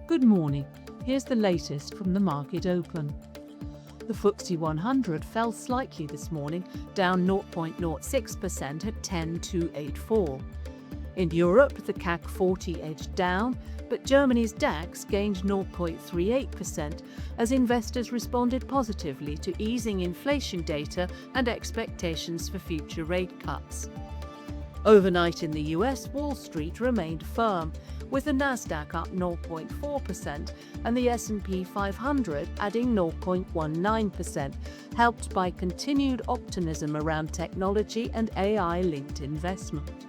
Good morning. Here's the latest from the market open. The FTSE100 fell slightly this morning, down 0.06% at 10,284. In Europe, the CAC 40 edged down, but Germany's DAX gained 0.38% as investors responded positively to easing inflation data and expectations for future rate cuts. Overnight in the US, Wall Street remained firm, with the NASDAQ up 0.4% and the S&P 500 adding 0.19%, helped by continued optimism around technology and AI-linked investment.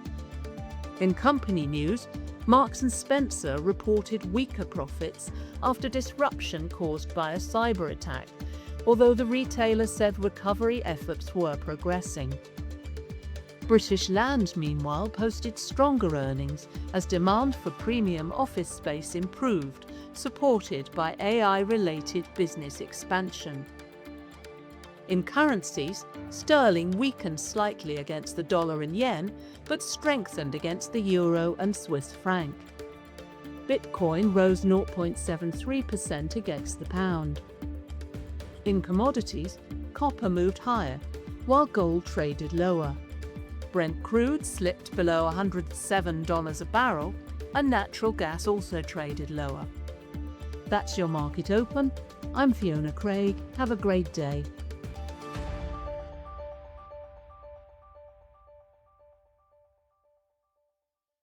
In company news, Marks & Spencer reported weaker profits after disruption caused by a cyberattack, although the retailer said recovery efforts were progressing. British Land, meanwhile, posted stronger earnings as demand for premium office space improved, supported by AI-related business expansion. In currencies, sterling weakened slightly against the dollar and yen, but strengthened against the euro and Swiss franc. Bitcoin rose 0.73% against the pound. In commodities, copper moved higher, while gold traded lower. Brent crude slipped below $107 a barrel, and natural gas also traded lower. That's your market open. I'm Fiona Craig. Have a great day.